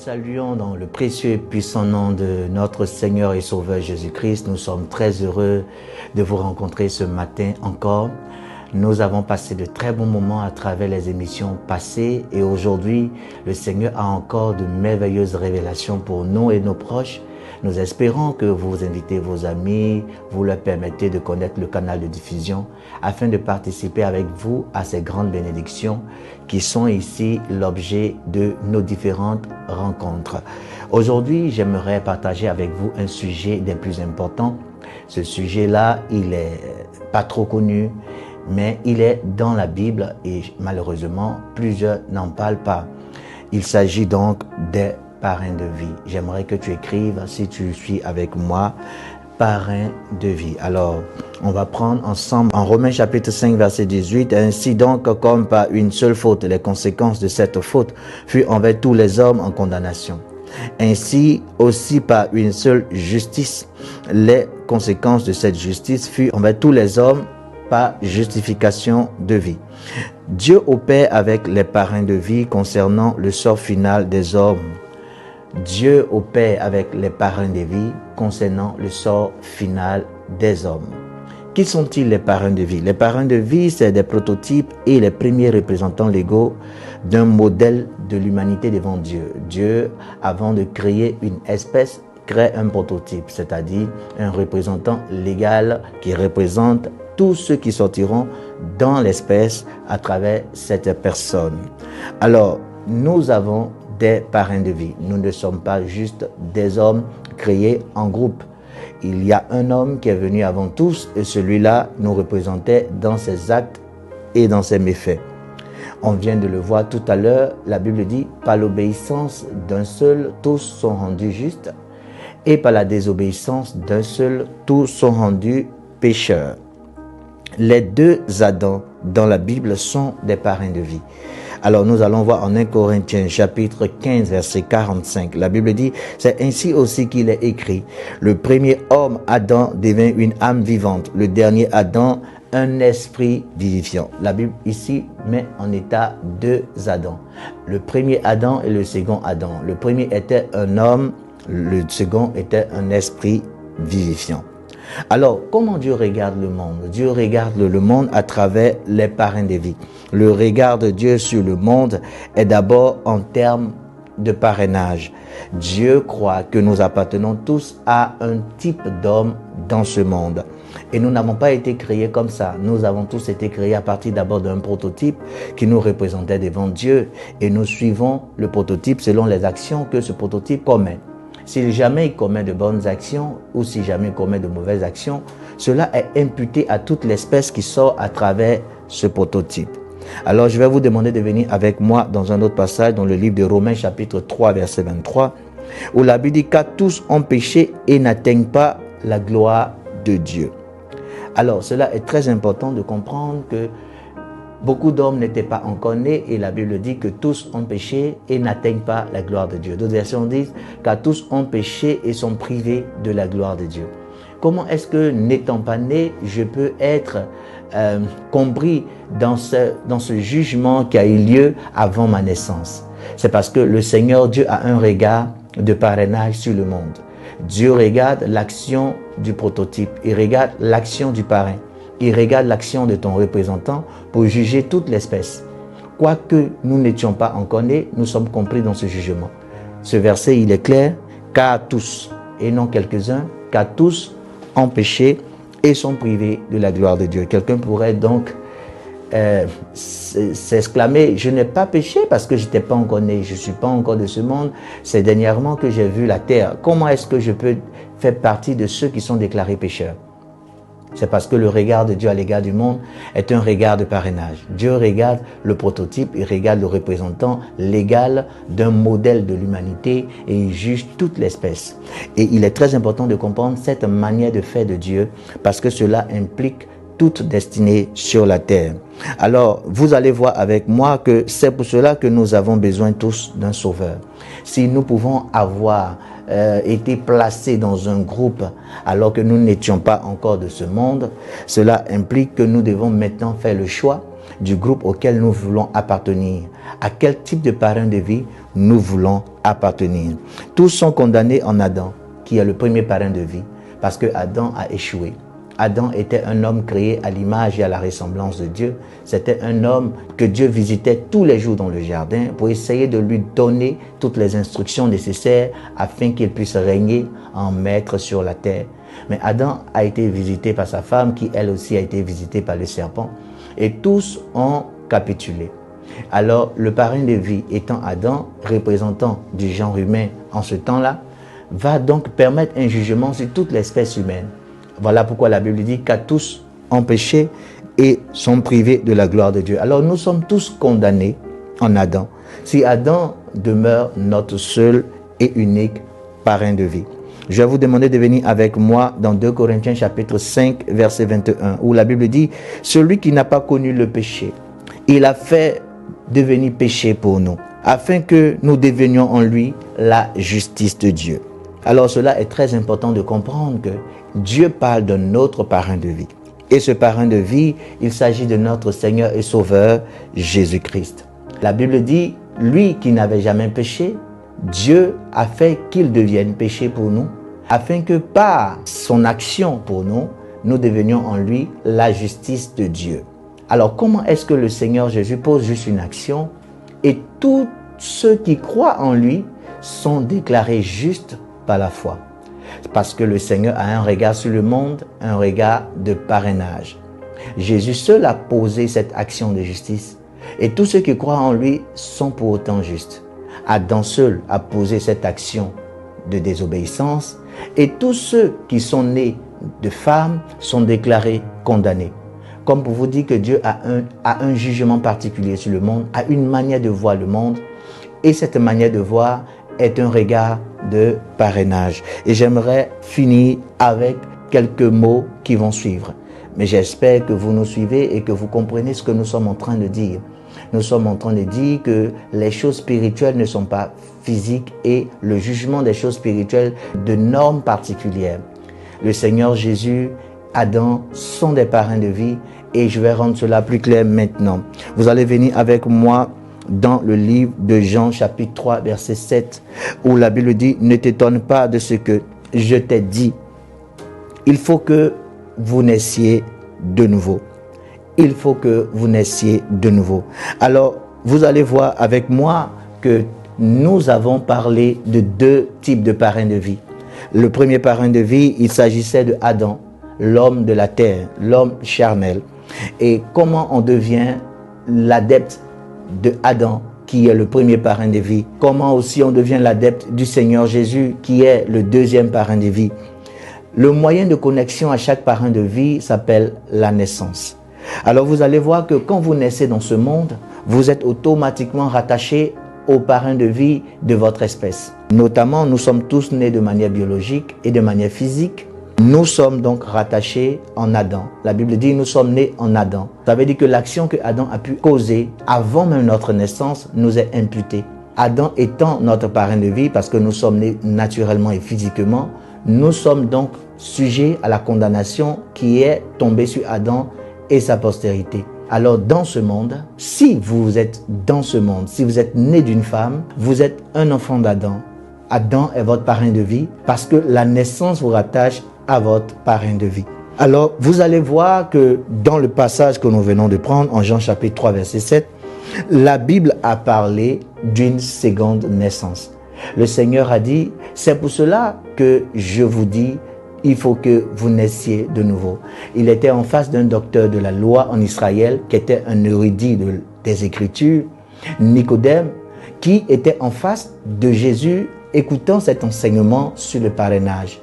saluons dans le précieux et puissant nom de notre Seigneur et Sauveur Jésus-Christ. Nous sommes très heureux de vous rencontrer ce matin encore. Nous avons passé de très bons moments à travers les émissions passées et aujourd'hui, le Seigneur a encore de merveilleuses révélations pour nous et nos proches. Nous espérons que vous invitez vos amis, vous leur permettez de connaître le canal de diffusion afin de participer avec vous à ces grandes bénédictions qui sont ici l'objet de nos différentes rencontres. Aujourd'hui, j'aimerais partager avec vous un sujet des plus importants. Ce sujet-là, il est pas trop connu, mais il est dans la Bible et malheureusement, plusieurs n'en parlent pas. Il s'agit donc des parrain de vie. J'aimerais que tu écrives, si tu suis avec moi, parrain de vie. Alors, on va prendre ensemble en Romains chapitre 5, verset 18. Ainsi donc, comme par une seule faute, les conséquences de cette faute furent envers tous les hommes en condamnation. Ainsi aussi par une seule justice, les conséquences de cette justice furent envers tous les hommes par justification de vie. Dieu opère avec les parrains de vie concernant le sort final des hommes. Dieu opère avec les parrains de vie concernant le sort final des hommes. Qui sont-ils les parrains de vie? Les parrains de vie, c'est des prototypes et les premiers représentants légaux d'un modèle de l'humanité devant Dieu. Dieu, avant de créer une espèce, crée un prototype, c'est-à-dire un représentant légal qui représente tous ceux qui sortiront dans l'espèce à travers cette personne. Alors, nous avons des parrains de vie. Nous ne sommes pas juste des hommes créés en groupe. Il y a un homme qui est venu avant tous et celui-là nous représentait dans ses actes et dans ses méfaits. On vient de le voir tout à l'heure, la Bible dit « Par l'obéissance d'un seul, tous sont rendus justes et par la désobéissance d'un seul, tous sont rendus pécheurs. » Les deux Adams dans la Bible sont des parrains de vie. Alors nous allons voir en 1 Corinthiens chapitre 15 verset 45. La Bible dit, c'est ainsi aussi qu'il est écrit. Le premier homme Adam devint une âme vivante. Le dernier Adam un esprit vivifiant. La Bible ici met en état deux Adams. Le premier Adam et le second Adam. Le premier était un homme, le second était un esprit vivifiant. Alors, comment Dieu regarde le monde? Dieu regarde le monde à travers les parrains de vie. Le regard de Dieu sur le monde est d'abord en termes de parrainage. Dieu croit que nous appartenons tous à un type d'homme dans ce monde. Et nous n'avons pas été créés comme ça. Nous avons tous été créés à partir d'abord d'un prototype qui nous représentait devant Dieu. Et nous suivons le prototype selon les actions que ce prototype commet. Si jamais il commet de bonnes actions ou si jamais il commet de mauvaises actions, cela est imputé à toute l'espèce qui sort à travers ce prototype. Alors je vais vous demander de venir avec moi dans un autre passage dans le livre de Romains chapitre 3 verset 23 où la Bible dit qu'à tous ont péché et n'atteignent pas la gloire de Dieu. Alors cela est très important de comprendre que beaucoup d'hommes n'étaient pas encore nés et la Bible dit que tous ont péché et n'atteignent pas la gloire de Dieu. D'autres versions disent car tous ont péché et sont privés de la gloire de Dieu. Comment est-ce que n'étant pas né, je peux être compris dans ce jugement qui a eu lieu avant ma naissance? C'est parce que le Seigneur Dieu a un regard de parrainage sur le monde. Dieu regarde l'action du prototype, il regarde l'action du parrain. Il regarde l'action de ton représentant pour juger toute l'espèce. Quoique nous n'étions pas encore nés, nous sommes compris dans ce jugement. Ce verset, il est clair, car tous, et non quelques-uns, car tous ont péché et sont privés de la gloire de Dieu. Quelqu'un pourrait donc s'exclamer, je n'ai pas péché parce que je n'étais pas encore né, je ne suis pas encore de ce monde, c'est dernièrement que j'ai vu la terre. Comment est-ce que je peux faire partie de ceux qui sont déclarés pécheurs? C'est parce que le regard de Dieu à l'égard du monde est un regard de parrainage. Dieu regarde le prototype, il regarde le représentant légal d'un modèle de l'humanité et il juge toute l'espèce. Et il est très important de comprendre cette manière de faire de Dieu parce que cela implique toute destinée sur la terre. Alors, vous allez voir avec moi que c'est pour cela que nous avons besoin tous d'un sauveur. Si nous pouvons avoir été placés dans un groupe alors que nous n'étions pas encore de ce monde, cela implique que nous devons maintenant faire le choix du groupe auquel nous voulons appartenir. À quel type de parrain de vie nous voulons appartenir. Tous sont condamnés en Adam, qui est le premier parrain de vie, parce que Adam a échoué. Adam était un homme créé à l'image et à la ressemblance de Dieu. C'était un homme que Dieu visitait tous les jours dans le jardin pour essayer de lui donner toutes les instructions nécessaires afin qu'il puisse régner en maître sur la terre. Mais Adam a été visité par sa femme qui elle aussi a été visitée par le serpent et tous ont capitulé. Alors le parrain de vie étant Adam, représentant du genre humain en ce temps-là, va donc permettre un jugement sur toute l'espèce humaine. Voilà pourquoi la Bible dit qu'à tous ont péché et sont privés de la gloire de Dieu. Alors nous sommes tous condamnés en Adam. Si Adam demeure notre seul et unique parrain de vie. Je vais vous demander de venir avec moi dans 2 Corinthiens chapitre 5 verset 21 où la Bible dit « Celui qui n'a pas connu le péché, il a fait devenir péché pour nous, afin que nous devenions en lui la justice de Dieu. » Alors cela est très important de comprendre que Dieu parle d'un autre parrain de vie. Et ce parrain de vie, il s'agit de notre Seigneur et Sauveur Jésus-Christ. La Bible dit, lui qui n'avait jamais péché, Dieu a fait qu'il devienne péché pour nous, afin que par son action pour nous, nous devenions en lui la justice de Dieu. Alors comment est-ce que le Seigneur Jésus pose juste une action et tous ceux qui croient en lui sont déclarés justes par la foi? Parce que le Seigneur a un regard sur le monde, un regard de parrainage. Jésus seul a posé cette action de justice et tous ceux qui croient en lui sont pour autant justes. Adam seul a posé cette action de désobéissance et tous ceux qui sont nés de femmes sont déclarés condamnés. Comme pour vous dire que Dieu a un jugement particulier sur le monde, a une manière de voir le monde et cette manière de voir est un regard de parrainage. Et j'aimerais finir avec quelques mots qui vont suivre. Mais j'espère que vous nous suivez et que vous comprenez ce que nous sommes en train de dire. Nous sommes en train de dire que les choses spirituelles ne sont pas physiques et le jugement des choses spirituelles de normes particulières. Le Seigneur Jésus, Adam sont des parrains de vie et je vais rendre cela plus clair maintenant. Vous allez venir avec moi dans le livre de Jean chapitre 3 verset 7 où la Bible dit « Ne t'étonne pas de ce que je t'ai dit. Il faut que vous naissiez de nouveau. » Il faut que vous naissiez de nouveau. Alors, vous allez voir avec moi que nous avons parlé de deux types de parrains de vie. Le premier parrain de vie, il s'agissait de Adam, l'homme de la terre, l'homme charnel. Et comment on devient l'adepte de Adam, qui est le premier parrain de vie. Comment aussi on devient l'adepte du Seigneur Jésus, qui est le deuxième parrain de vie. Le moyen de connexion à chaque parrain de vie s'appelle la naissance. Alors vous allez voir que quand vous naissez dans ce monde, vous êtes automatiquement rattaché au parrain de vie de votre espèce. Notamment, nous sommes tous nés de manière biologique et de manière physique. Nous sommes donc rattachés en Adam. La Bible dit nous sommes nés en Adam. Ça veut dire que l'action que Adam a pu causer avant même notre naissance nous est imputée. Adam étant notre parrain de vie parce que nous sommes nés naturellement et physiquement, nous sommes donc sujets à la condamnation qui est tombée sur Adam et sa postérité. Alors dans ce monde, si vous êtes dans ce monde, si vous êtes né d'une femme, vous êtes un enfant d'Adam. Adam est votre parrain de vie parce que la naissance vous rattache à votre parrain de vie. Alors vous allez voir que dans le passage que nous venons de prendre en Jean chapitre 3 verset 7, la Bible a parlé d'une seconde naissance. Le Seigneur a dit, c'est pour cela que je vous dis, il faut que vous naissiez de nouveau. Il était en face d'un docteur de la loi en Israël, qui était un érudit des Écritures, Nicodème, qui était en face de Jésus, écoutant cet enseignement sur le parrainage.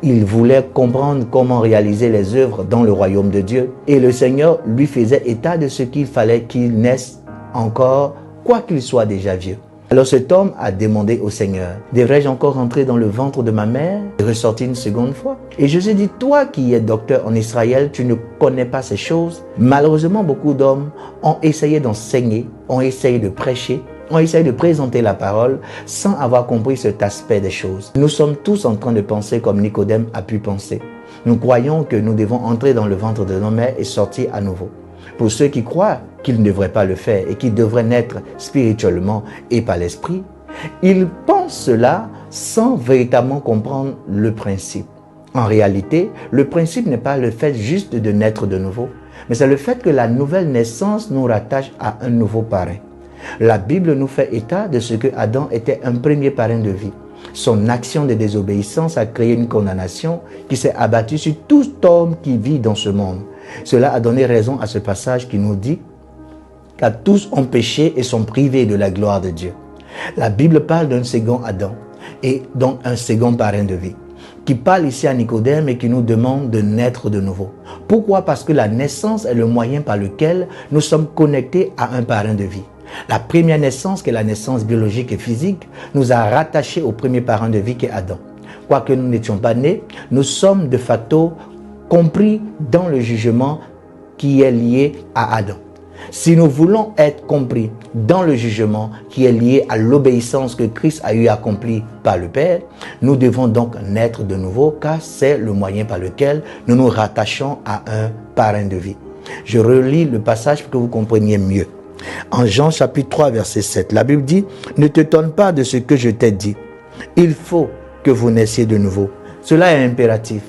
Il voulait comprendre comment réaliser les œuvres dans le royaume de Dieu. Et le Seigneur lui faisait état de ce qu'il fallait qu'il naisse encore, quoi qu'il soit déjà vieux. Alors cet homme a demandé au Seigneur, devrais-je encore entrer dans le ventre de ma mère et ressortir une seconde fois? Et Jésus dit, toi qui es docteur en Israël, tu ne connais pas ces choses. Malheureusement, beaucoup d'hommes ont essayé d'enseigner, ont essayé de prêcher, ont essayé de présenter la parole sans avoir compris cet aspect des choses. Nous sommes tous en train de penser comme Nicodème a pu penser. Nous croyons que nous devons entrer dans le ventre de nos mères et sortir à nouveau. Pour ceux qui croient qu'ils ne devraient pas le faire et qui devraient naître spirituellement et par l'esprit, ils pensent cela sans véritablement comprendre le principe. En réalité, le principe n'est pas le fait juste de naître de nouveau, mais c'est le fait que la nouvelle naissance nous rattache à un nouveau parrain. La Bible nous fait état de ce que Adam était un premier parrain de vie. Son action de désobéissance a créé une condamnation qui s'est abattue sur tout homme qui vit dans ce monde. Cela a donné raison à ce passage qui nous dit car tous ont péché et sont privés de la gloire de Dieu. La Bible parle d'un second Adam et donc un second parrain de vie qui parle ici à Nicodème et qui nous demande de naître de nouveau. Pourquoi? Parce que la naissance est le moyen par lequel nous sommes connectés à un parrain de vie. La première naissance, qui est la naissance biologique et physique, nous a rattachés au premier parent de vie qui est Adam. Quoique nous n'étions pas nés, nous sommes de facto compris dans le jugement qui est lié à Adam. Si nous voulons être compris dans le jugement qui est lié à l'obéissance que Christ a eu accomplie par le Père, nous devons donc naître de nouveau car c'est le moyen par lequel nous nous rattachons à un parrain de vie. Je relis le passage pour que vous compreniez mieux. En Jean chapitre 3 verset 7, la Bible dit « Ne t'étonne pas de ce que je t'ai dit. Il faut que vous naissiez de nouveau. » Cela est impératif.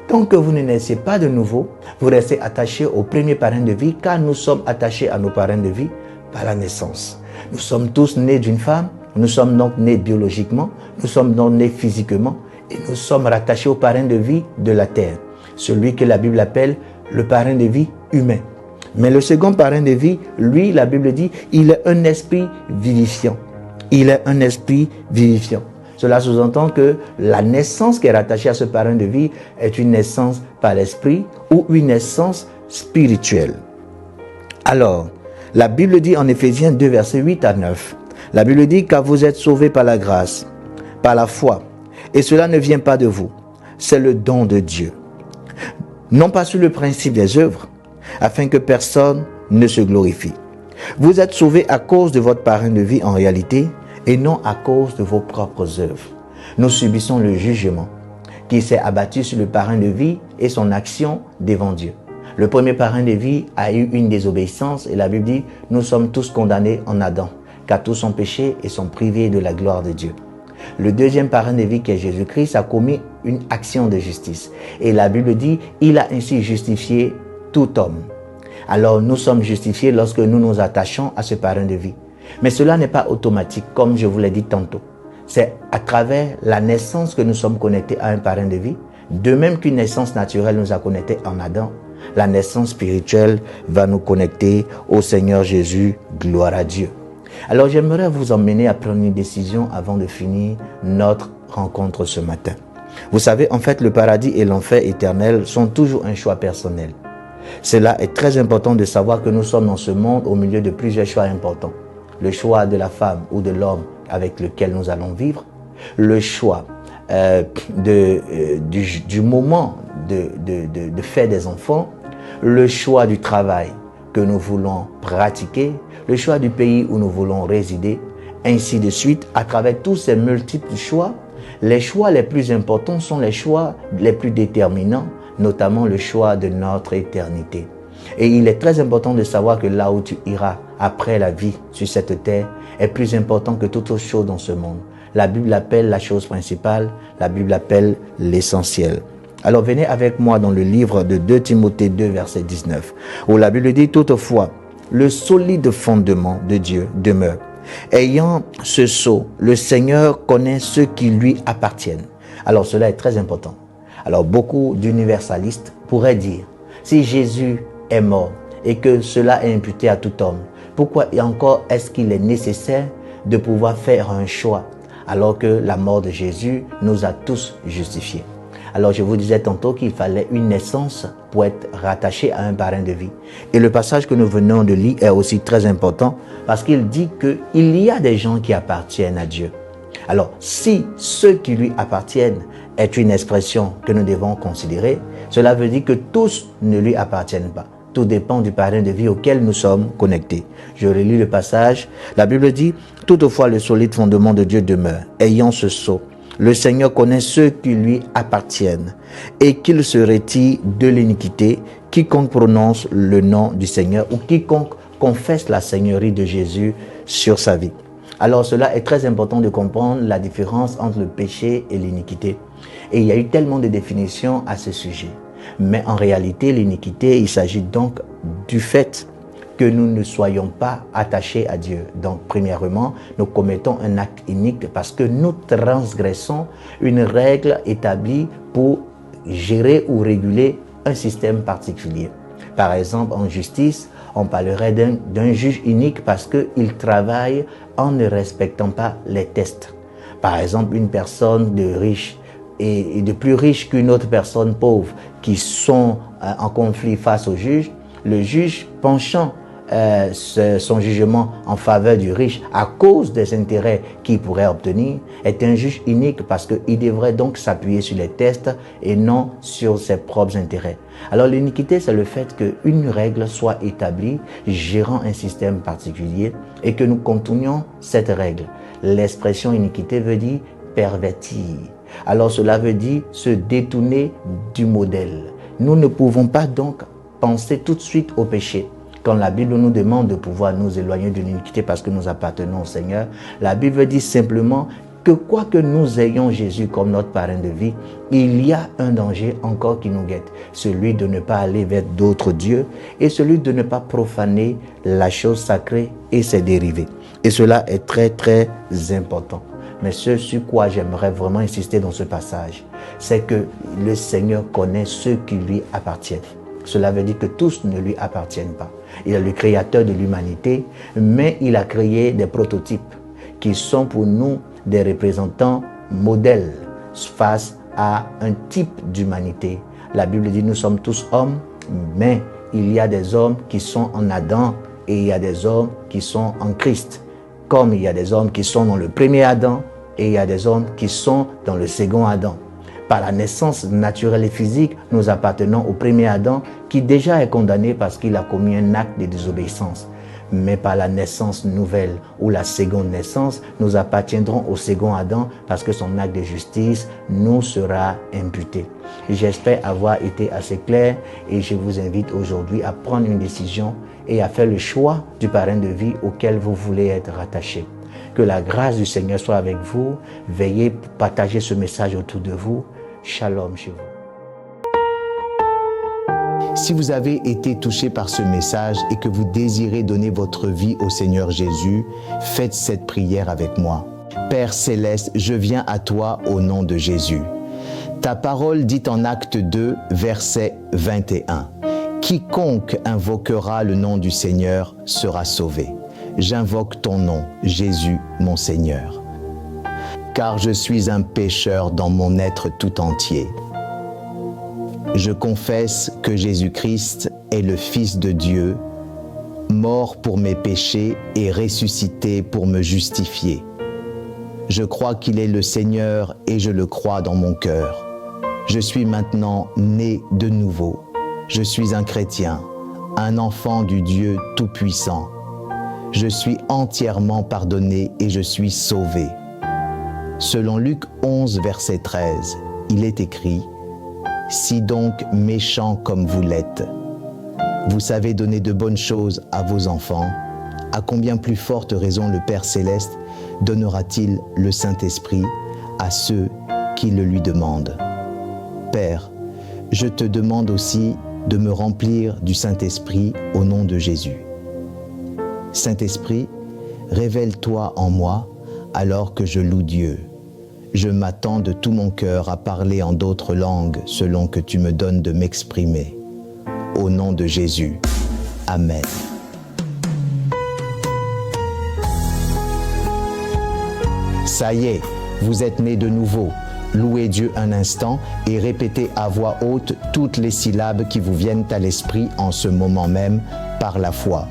Tant que vous ne naissiez pas de nouveau, vous restez attachés au premier parrain de vie car nous sommes attachés à nos parrains de vie par la naissance. Nous sommes tous nés d'une femme, nous sommes donc nés biologiquement, nous sommes donc nés physiquement et nous sommes rattachés au parrain de vie de la terre, celui que la Bible appelle le parrain de vie humain. Mais le second parrain de vie, lui, la Bible dit, il est un esprit vivifiant. Il est un esprit vivifiant. Cela sous-entend que la naissance qui est rattachée à ce parrain de vie est une naissance par l'esprit ou une naissance spirituelle. Alors, la Bible dit en Éphésiens 2, versets 8 à 9, la Bible dit « Car vous êtes sauvés par la grâce, par la foi, et cela ne vient pas de vous, c'est le don de Dieu. Non pas sur le principe des œuvres, afin que personne ne se glorifie. Vous êtes sauvés à cause de votre parrain de vie en réalité, et non à cause de vos propres œuvres. Nous subissons le jugement qui s'est abattu sur le parrain de vie et son action devant Dieu. Le premier parrain de vie a eu une désobéissance et la Bible dit « Nous sommes tous condamnés en Adam, car tous ont péché et sont privés de la gloire de Dieu. » Le deuxième parrain de vie qui est Jésus-Christ a commis une action de justice. Et la Bible dit « Il a ainsi justifié tout homme. » Alors nous sommes justifiés lorsque nous nous attachons à ce parrain de vie. Mais cela n'est pas automatique, comme je vous l'ai dit tantôt. C'est à travers la naissance que nous sommes connectés à un parrain de vie. De même qu'une naissance naturelle nous a connectés en Adam, la naissance spirituelle va nous connecter au Seigneur Jésus. Gloire à Dieu. Alors j'aimerais vous emmener à prendre une décision avant de finir notre rencontre ce matin. Vous savez, en fait, le paradis et l'enfer éternel sont toujours un choix personnel. Cela est très important de savoir que nous sommes dans ce monde au milieu de plusieurs choix importants. Le choix de la femme ou de l'homme avec lequel nous allons vivre, le choix du moment de faire des enfants, le choix du travail que nous voulons pratiquer, le choix du pays où nous voulons résider, ainsi de suite. À travers tous ces multiples choix, les choix les plus importants sont les choix les plus déterminants, notamment le choix de notre éternité. Et il est très important de savoir que là où tu iras après la vie sur cette terre est plus important que toute autre chose dans ce monde. La Bible appelle la chose principale, la Bible appelle l'essentiel. Alors venez avec moi dans le livre de 2 Timothée 2, verset 19, où la Bible dit « Toutefois, le solide fondement de Dieu demeure. Ayant ce sceau, le Seigneur connaît ceux qui lui appartiennent. » Alors cela est très important. Alors beaucoup d'universalistes pourraient dire, si Jésus est mort et que cela est imputé à tout homme, pourquoi encore est-ce qu'il est nécessaire de pouvoir faire un choix alors que la mort de Jésus nous a tous justifiés? Alors je vous disais tantôt qu'il fallait une naissance pour être rattaché à un parrain de vie. Et le passage que nous venons de lire est aussi très important parce qu'il dit qu'il y a des gens qui appartiennent à Dieu. Alors si ceux qui lui appartiennent est une expression que nous devons considérer, cela veut dire que tous ne lui appartiennent pas. Tout dépend du parrain de vie auquel nous sommes connectés. Je relis le passage. La Bible dit « Toutefois, le solide fondement de Dieu demeure, ayant ce sceau. Le Seigneur connaît ceux qui lui appartiennent et qu'il se retire de l'iniquité quiconque prononce le nom du Seigneur ou quiconque confesse la seigneurie de Jésus sur sa vie. Alors cela est très important de comprendre la différence entre le péché et l'iniquité. Et il y a eu tellement de définitions à ce sujet. Mais en réalité, l'iniquité, il s'agit donc du fait que nous ne soyons pas attachés à Dieu. Donc, premièrement, nous commettons un acte inique parce que nous transgressons une règle établie pour gérer ou réguler un système particulier. Par exemple, en justice, on parlerait d'un juge inique parce qu'il travaille en ne respectant pas les tests. Par exemple, une personne de riche et de plus riche qu'une autre personne pauvre qui sont en conflit face au juge, le juge penchant son jugement en faveur du riche à cause des intérêts qu'il pourrait obtenir est un juge inique parce qu'il devrait donc s'appuyer sur les tests et non sur ses propres intérêts. Alors l'iniquité, c'est le fait qu'une règle soit établie gérant un système particulier et que nous contournions cette règle. L'expression iniquité veut dire pervertir. Alors cela veut dire se détourner du modèle. Nous ne pouvons pas donc penser tout de suite au péché. Quand la Bible nous demande de pouvoir nous éloigner de l'iniquité parce que nous appartenons au Seigneur, la Bible dit simplement que quoi que nous ayons Jésus comme notre parrain de vie, il y a un danger encore qui nous guette, celui de ne pas aller vers d'autres dieux et celui de ne pas profaner la chose sacrée et ses dérivés. Et cela est très très important. Mais ce sur quoi j'aimerais vraiment insister dans ce passage, c'est que le Seigneur connaît ceux qui lui appartiennent. Cela veut dire que tous ne lui appartiennent pas. Il est le créateur de l'humanité, mais il a créé des prototypes qui sont pour nous des représentants modèles face à un type d'humanité. La Bible dit nous sommes tous hommes, mais il y a des hommes qui sont en Adam et il y a des hommes qui sont en Christ. Comme il y a des hommes qui sont dans le premier Adam et il y a des hommes qui sont dans le second Adam. Par la naissance naturelle et physique, nous appartenons au premier Adam qui déjà est condamné parce qu'il a commis un acte de désobéissance. Mais par la naissance nouvelle ou la seconde naissance, nous appartiendrons au second Adam parce que son acte de justice nous sera imputé. J'espère avoir été assez clair et je vous invite aujourd'hui à prendre une décision et à faire le choix du parrain de vie auquel vous voulez être rattaché. Que la grâce du Seigneur soit avec vous. Veillez pour partager ce message autour de vous. Shalom chez vous. Si vous avez été touché par ce message et que vous désirez donner votre vie au Seigneur Jésus, faites cette prière avec moi. Père Céleste, je viens à toi au nom de Jésus. Ta parole dit en Acte 2, verset 21. Quiconque invoquera le nom du Seigneur sera sauvé. J'invoque ton nom, Jésus, mon Seigneur. Car je suis un pécheur dans mon être tout entier. Je confesse que Jésus-Christ est le Fils de Dieu, mort pour mes péchés et ressuscité pour me justifier. Je crois qu'il est le Seigneur et je le crois dans mon cœur. Je suis maintenant né de nouveau. Je suis un chrétien, un enfant du Dieu Tout-Puissant. Je suis entièrement pardonné et je suis sauvé. Selon Luc 11, verset 13, il est écrit « Si donc méchants comme vous l'êtes, vous savez donner de bonnes choses à vos enfants, à combien plus forte raison le Père Céleste donnera-t-il le Saint-Esprit à ceux qui le lui demandent. Père, je te demande aussi de me remplir du Saint-Esprit au nom de Jésus. Saint-Esprit, révèle-toi en moi alors que je loue Dieu. Je m'attends de tout mon cœur à parler en d'autres langues selon que tu me donnes de m'exprimer. Au nom de Jésus. Amen. Ça y est, vous êtes nés de nouveau. Louez Dieu un instant et répétez à voix haute toutes les syllabes qui vous viennent à l'esprit en ce moment même par la foi.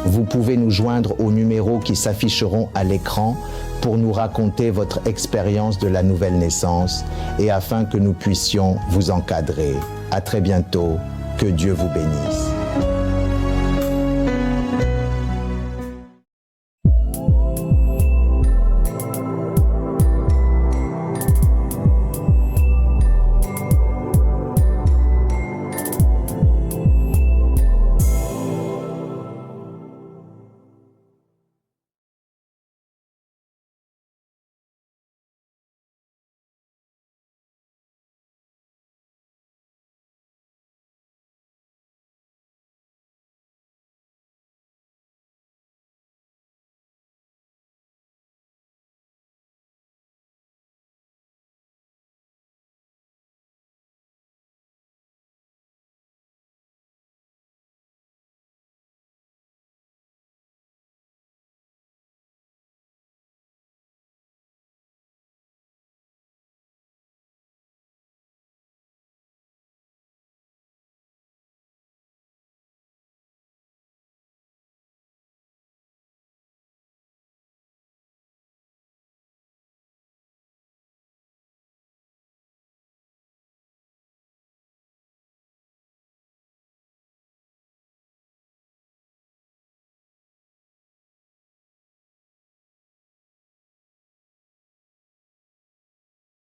Vous pouvez nous joindre aux numéros qui s'afficheront à l'écran pour nous raconter votre expérience de la nouvelle naissance et afin que nous puissions vous encadrer. À très bientôt. Que Dieu vous bénisse.